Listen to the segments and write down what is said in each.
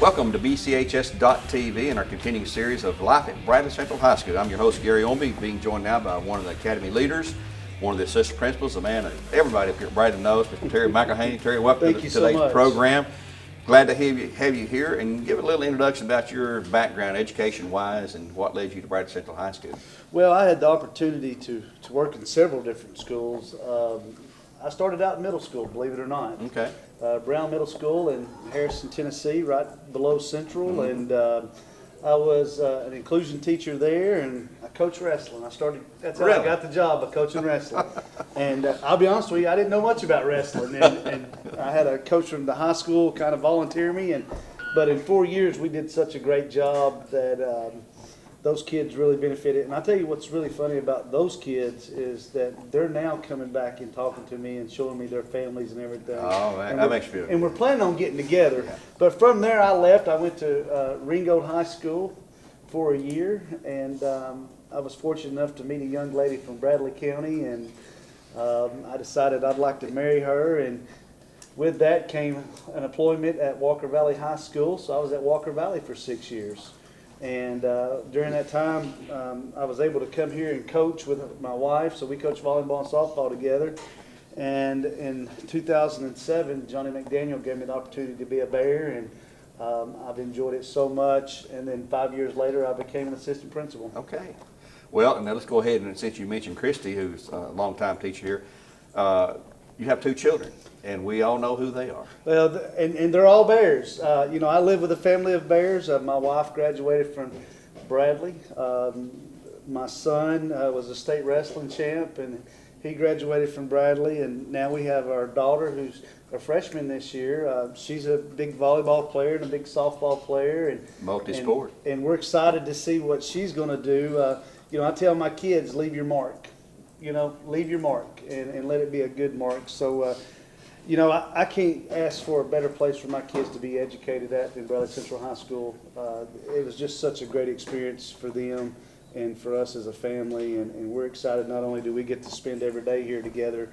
Welcome to BCHS.TV and our continuing series of Life at Bradley Central High School. I'm your host, Gary Ownbey, being joined now by one of the academy leaders, one of the assistant principals, a man that everybody up here at Bradley knows, Mr. Terry McElhaney. Terry, welcome to today's program. Glad to have you here, and give a little introduction about your background, education-wise, and what led you to Bradley Central High School. Well, I had the opportunity to work in several different schools. I started out in middle school, believe it or not. Okay. Brown Middle School in Harrison, Tennessee, right below Central, and I was an inclusion teacher there, and I coached wrestling. That's how I got the job, by coaching wrestling. And I'll be honest with you, I didn't know much about wrestling, and I had a coach from the high school kind of volunteer me, but in 4 years we did such a great job that those kids really benefited. And I'll tell you what's really funny about those kids is that they're now coming back and talking to me and showing me their families and everything. Oh, that makes you feel good. And we're planning on getting together. Yeah. But from there I left. I went to Ringgold High School for a year, and I was fortunate enough to meet a young lady from Bradley County, and I decided I'd like to marry her, and with that came an employment at Walker Valley High School. So I was at Walker Valley for 6 years. And during that time, I was able to come here and coach with my wife. So we coached volleyball and softball together. And in 2007, Johnny McDaniel gave me the opportunity to be a Bear, and I've enjoyed it so much. And then 5 years later, I became an assistant principal. Okay. Well, and now let's go ahead, and since you mentioned Christy, who's a longtime teacher here, you have 2 children, and we all know who they are. Well, and they're all Bears. You know, I live with a family of Bears. My wife graduated from Bradley. My son was a state wrestling champ, and he graduated from Bradley. And now we have our daughter, who's a freshman this year. She's a big volleyball player and a big softball player, and multi-sport. And we're excited to see what she's going to do. You know, I tell my kids, leave your mark. You know, leave your mark and let it be a good mark. So, you know, I can't ask for a better place for my kids to be educated at than Bradley Central High School. It was just such a great experience for them and for us as a family, and we're excited. Not only do we get to spend every day here together,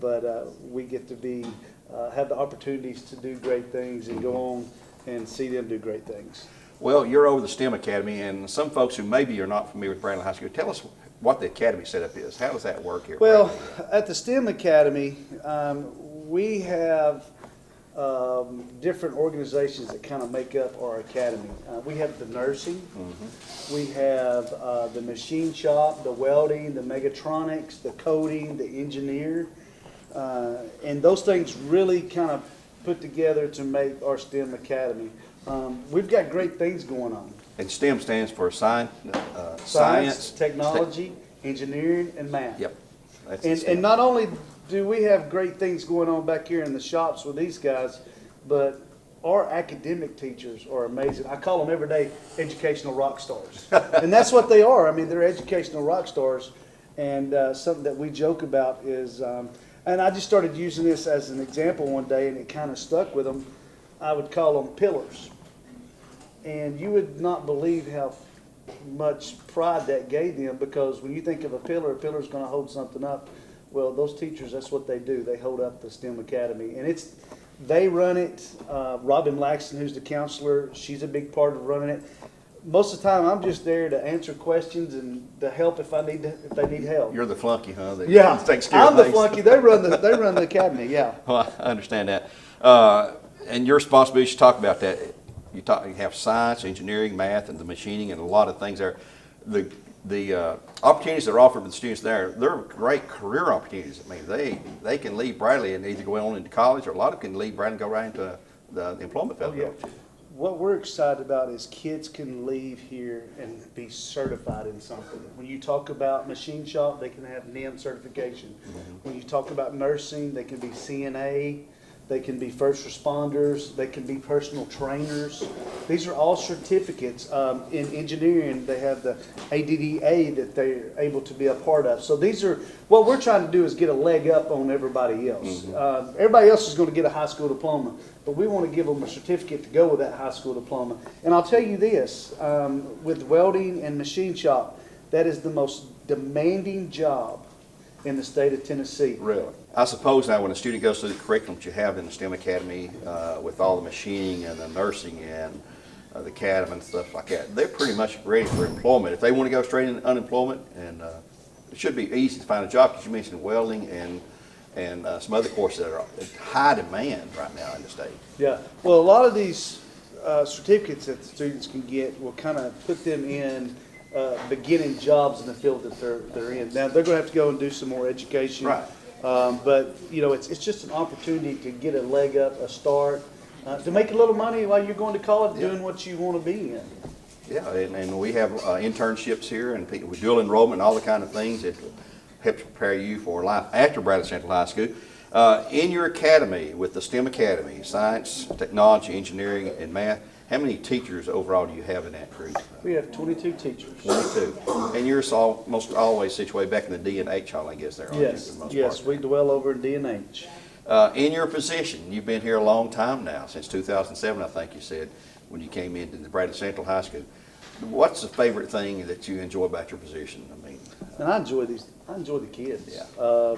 but we get to have the opportunities to do great things and go on and see them do great things. Well, you're over the STEM Academy, and some folks who maybe are not familiar with Bradley High School, tell us what the academy setup is. How does that work here? Well, at the STEM Academy, we have different organizations that kind of make up our academy. We have the nursing, we have the machine shop, the welding, the mechatronics, the coding, the engineer, and those things really kind of put together to make our STEM Academy. We've got great things going on. And STEM stands for science, technology, engineering, and math. Yep. And not only do we have great things going on back here in the shops with these guys, but our academic teachers are amazing. I call them every day educational rock stars. And that's what they are. I mean, they're educational rock stars. And something that we joke about is, and I just started using this as an example one day, and it kind of stuck with them. I would call them pillars. And you would not believe how much pride that gave them, because when you think of a pillar is going to hold something up. Well, those teachers, that's what they do. They hold up the STEM Academy. And they run it. Robin Laxton, who's the counselor, she's a big part of running it. Most of the time, I'm just there to answer questions and to help if they need help. You're the flunky, huh? Yeah, takes care I'm of the flunky. They run the academy. Yeah. Well, I understand that. And your responsibility is to talk about that. You have science, engineering, math, and the machining, and a lot of things there. The opportunities that are offered to the students there, they're great career opportunities. I mean, they can leave Bradley and either go on into college, or a lot of them can leave Bradley and go right into the employment field. Oh, yeah. What we're excited about is kids can leave here and be certified in something. When you talk about machine shop, they can have NIM certification. When you talk about nursing, they can be CNA. They can be first responders. They can be personal trainers. These are all certificates. In engineering, they have the ADDA that they're able to be a part of. So these are, what we're trying to do is get a leg up on everybody else. Everybody else is going to get a high school diploma, but we want to give them a certificate to go with that high school diploma. And I'll tell you this, with welding and machine shop, that is the most demanding job in the state of Tennessee. Really? I suppose now when a student goes through the curriculum that you have in the STEM Academy with all the machining and the nursing and the academy and stuff like that, they're pretty much ready for employment. If they want to go straight into unemployment, and it should be easy to find a job, because you mentioned welding and some other courses that are in high demand right now in the state. Yeah, well, a lot of these certificates that the students can get will kind of put them in beginning jobs in the field that they're in. Now, they're going to have to go and do some more education. Right. But, you know, it's just an opportunity to get a leg up, a start, to make a little money while you're going to college, doing what you want to be in. Yeah, and we have internships here, and with dual enrollment and all the kind of things that helps prepare you for life after Bradley Central High School. In your academy, with the STEM Academy, science, technology, engineering, and math, how many teachers overall do you have in that group? We have 22 teachers. 22. And you're almost always situated back in the D and H hall, I guess, there, aren't you, for the most Yes, part? we dwell over in D&H. In your position, you've been here a long time now, since 2007, I think you said, when you came into the Bradley Central High School. What's the favorite thing that you enjoy about your position? I mean, And I enjoy the kids. Yeah.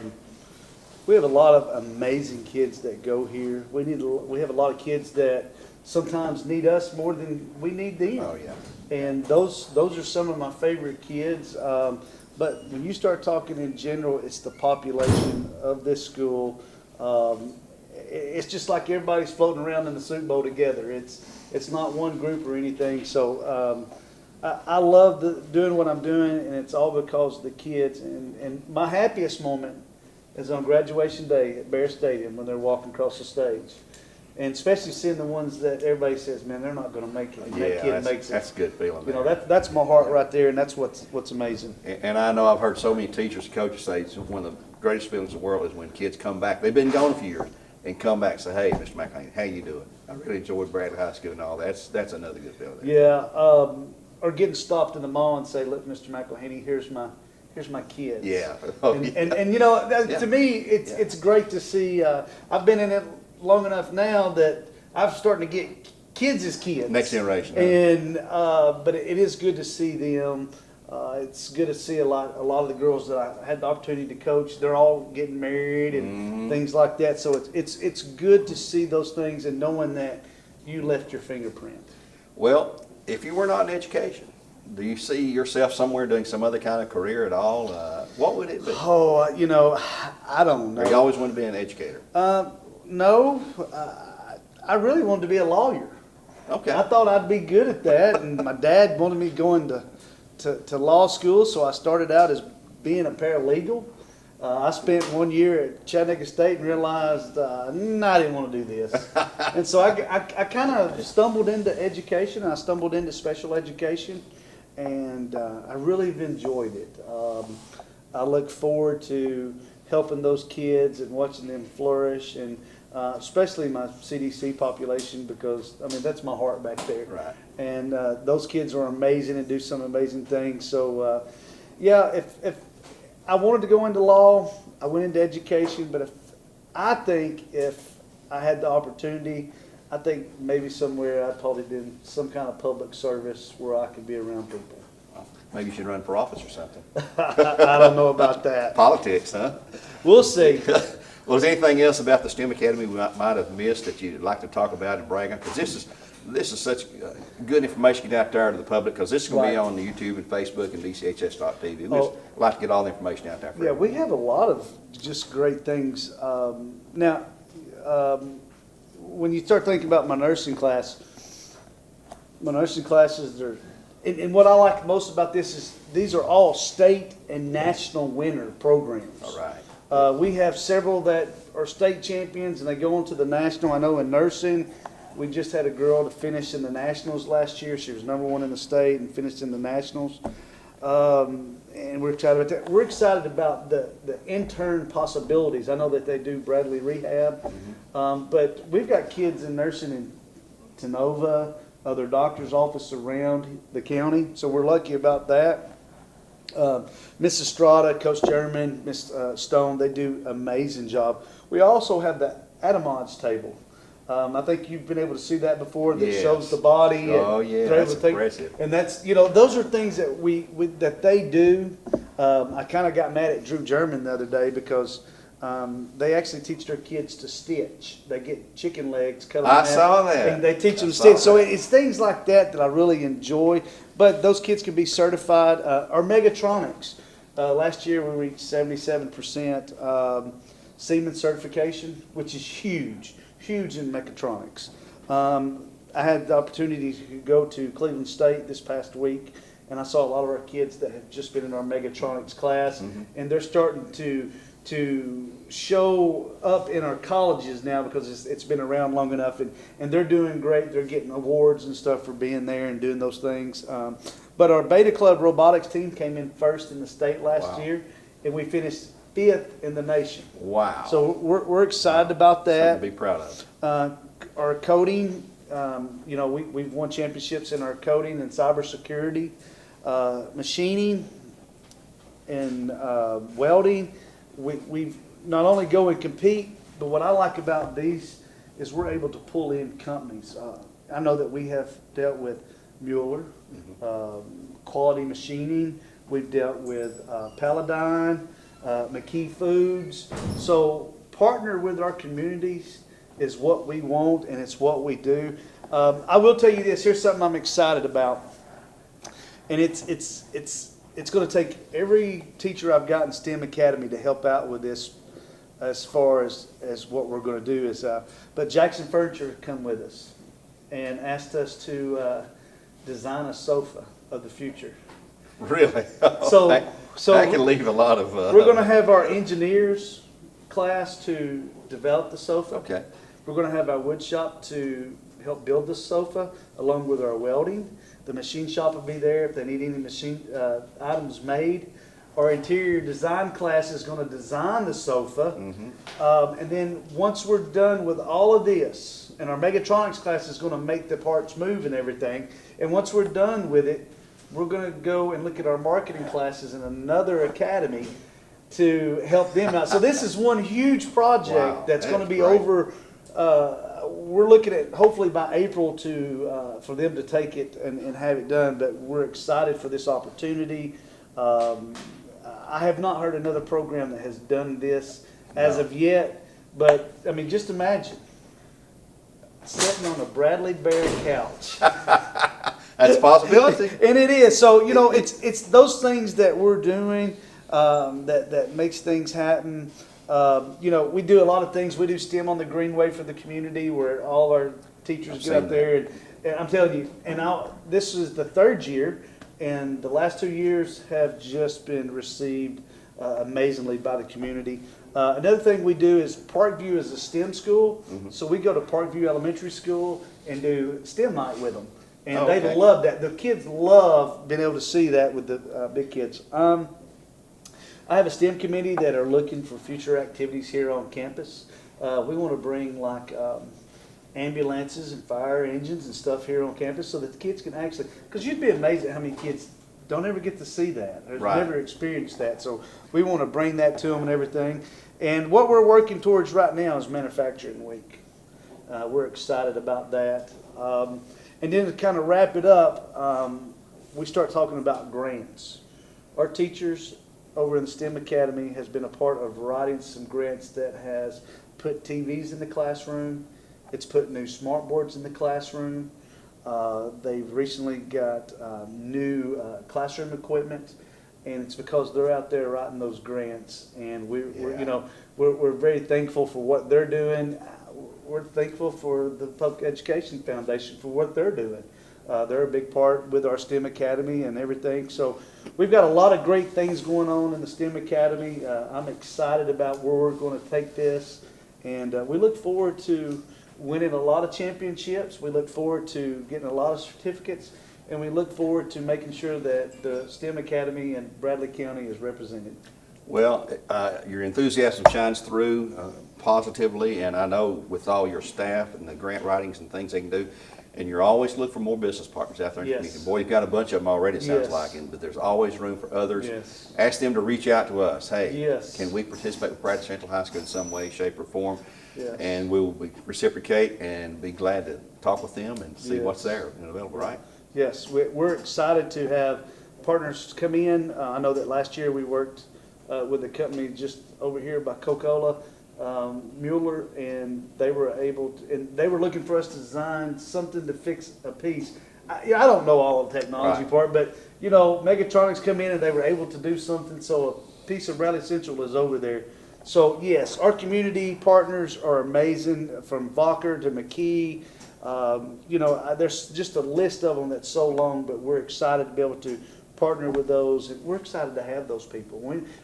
We have a lot of amazing kids that go here. We have a lot of kids that sometimes need us more than we need them. oh yeah. And those are some of my favorite kids. But when you start talking in general, it's the population of this school. It's just like everybody's floating around in the soup bowl together. It's not one group or anything. So I love doing what I'm doing, and it's all because of the kids. And my happiest moment is on graduation day at Bear Stadium when they're walking across the stage. And especially seeing the ones that everybody says, man, they're not going to make it. And that kid makes it. That's a good feeling. You know, that's my heart right there, and that's what's amazing. And I know I've heard so many teachers and coaches say it's one of the greatest feelings in the world is when kids come back. They've been gone a few years and come back and say, hey, Mr. McElhaney, how you doing? I really enjoyed Bradley High School and all that. That's another good feeling. Yeah, or getting stopped in the mall and say, look, Mr. McElhaney, here's my kids. Yeah. Oh, And you know, Yeah. to me, it's great to see. I've been in it long enough now that I'm starting to get kids as kids. Next generation. And but it is good to see them. It's good to see a lot of the girls that I had the opportunity to coach. They're all getting married and things like that. So it's good to see those things and knowing that you left your fingerprint. Well, if you were not in education, do you see yourself somewhere doing some other kind of career at all? What would it be? Oh, you know, I don't know. Or you always want to be an educator? No, I really wanted to be a lawyer. Okay. I thought I'd be good at that, and my dad wanted me going to law school, so I started out as being a paralegal. I spent 1 year at Chattanooga State and realized, I didn't want to do this. And so I kind of stumbled into education. I stumbled into special education, and I really have enjoyed it. I look forward to helping those kids and watching them flourish, and especially my CDC population, because, I mean, that's my heart back there. Right. And those kids are amazing and do some amazing things. So, yeah, if I wanted to go into law, I went into education, but I think if I had the opportunity, I think maybe somewhere I'd probably do some kind of public service where I could be around people. Maybe you should run for office or something. I don't know about that. Politics, huh? We'll see. Well, is there anything else about the STEM Academy we might have missed that you'd like to talk about and brag on? Because this is such good information to get out there to the public, because this is going to be on the YouTube and Facebook and BCHS.TV. We'd just like to get all the information out there for Yeah, everyone. we have a lot of just great things. Now, when you start thinking about my nursing classes are, and what I like most about this is these are all state and national winner programs. All right. We have several that are state champions and they go on to the national. I know in nursing, we just had a girl to finish in the nationals last year. She was #1 in the state and finished in the nationals. And we're excited about that. We're excited about the intern possibilities. I know that they do Bradley Rehab, but we've got kids in nursing in Tenova, other doctor's office around the county. So we're lucky about that. Miss Estrada, Coach German, Miss Stone, they do an amazing job. We also have the Adamage table. I think you've been able to see that before. That shows the body. Oh yeah, that's impressive. And that's, you know, those are things that that they do. I kind of got mad at Drew German the other day because they actually teach their kids to stitch. They get chicken legs, cut them I in half, saw that. and they teach them I to saw stitch. So that. it's things like that that I really enjoy. But those kids can be certified. Our Megatronics, last year we reached 77% Siemens certification, which is huge in mechatronics. I had the opportunity to go to Cleveland State this past week, and I saw a lot of our kids that have just been in our mechatronics class, and they're starting to show up in our colleges now because it's been around long enough, and they're doing great. They're getting awards and stuff for being there and doing those things. But our Beta Club robotics team came in first in the state last year, and we finished 5th in the nation. Wow. So we're excited about that. Something to be proud of. Our coding, we've won championships in our coding and cybersecurity, machining, and welding. We've not only go and compete, but what I like about these is we're able to pull in companies. I know that we have dealt with Mueller, Quality Machining. We've dealt with Paladine, McKee Foods. So partner with our communities is what we want, and it's what we do. I will tell you this. Here's something I'm excited about, and it's going to take every teacher I've got in STEM Academy to help out with this, as far as what we're going to do is. But Jackson Furniture come with us and asked us to design a sofa of the future. Really? So that can leave a lot of. We're going to have our engineers class to develop the sofa. Okay. We're going to have our wood shop to help build the sofa, along with our welding. The machine shop will be there if they need any machine items made. Our interior design class is going to design the sofa. And then once we're done with all of this, and our mechatronics class is going to make the parts move and everything. And once we're done with it, we're going to go and look at our marketing classes in another academy to help them out. So this is one huge project that's going to be great. over. We're looking at hopefully by April for them to take it and have it done. But we're excited for this opportunity. I have not heard another program that has done this as of yet. But I mean, just imagine sitting on a Bradley Bear couch. That's a possibility. And it is. So, it's those things that we're doing that makes things happen. We do a lot of things. We do STEM on the Greenway for the community where all our teachers get up there. And I'm telling you, this is the 3rd year, and the last 2 years have just been received amazingly by the community. Another thing we do is Parkview is a STEM school. So we go to Parkview Elementary School and do STEM night with them. And they love that. The kids love being able to see that with the big kids. I have a STEM committee that are looking for future activities here on campus. We want to bring ambulances and fire engines and stuff here on campus so that the kids can actually, because you'd be amazed at how many kids don't ever get to see that or never experience that. So we want to bring that to them and everything. And what we're working towards right now is Manufacturing Week. We're excited about that. And then to kind of wrap it up, we start talking about grants. Our teachers over in the STEM Academy has been a part of writing some grants that has put TVs in the classroom. It's put new smart boards in the classroom. They've recently got new classroom equipment, and it's because they're out there writing those grants. And we're very thankful for what they're doing. We're thankful for the Public Education Foundation for what they're doing. They're a big part with our STEM Academy and everything. So we've got a lot of great things going on in the STEM Academy. I'm excited about where we're going to take this. And we look forward to winning a lot of championships. We look forward to getting a lot of certificates. And we look forward to making sure that the STEM Academy in Bradley County is represented. Well, your enthusiasm shines through positively, and I know with all your staff and the grant writings and things they can do, and you're always looking for more business partners out there in the community. Boy, you've got a bunch of them already, it sounds like, but there's always room for others. Ask them to reach out to us. Hey, can we participate with Bradley Central High School in some way, shape, or form? And we'll reciprocate and be glad to talk with them and see what's there and available, right? Yes, we're excited to have partners come in. I know that last year we worked with a company just over here by Coca-Cola, Mueller, and they were able to, and they were looking for us to design something to fix a piece. I don't know all the technology Right. part, but you know, Megatronics come in and they were able to do something. So a piece of Raleigh Central is over there. So yes, our community partners are amazing, from Valker to McKee. You know, there's just a list of them that's so long, but we're excited to be able to partner with those. And we're excited to have those people.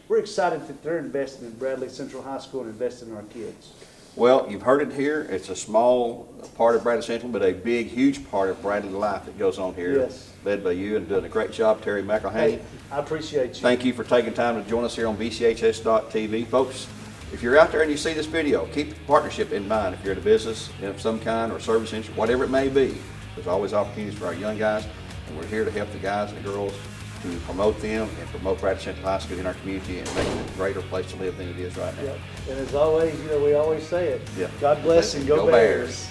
We're excited that they're investing in Bradley Central High School and investing in our kids. Well, you've heard it here. It's a small part of Bradley Central, but a big, huge part of Bradley life that goes on here. Yes. Led by you and doing a great job, Terry McElhaney. Hey, I appreciate you. Thank you for taking time to join us here on BCHS.TV. Folks, if you're out there and you see this video, keep the partnership in mind. If you're in a business of some kind or service industry, whatever it may be, there's always opportunities for our young guys, and we're here to help the guys and the girls to promote them and promote Bradley Central High School in our community and make it a greater place to live than it is right now. Yep. And as always, you know, we always say it. Yep. God bless and go Bears.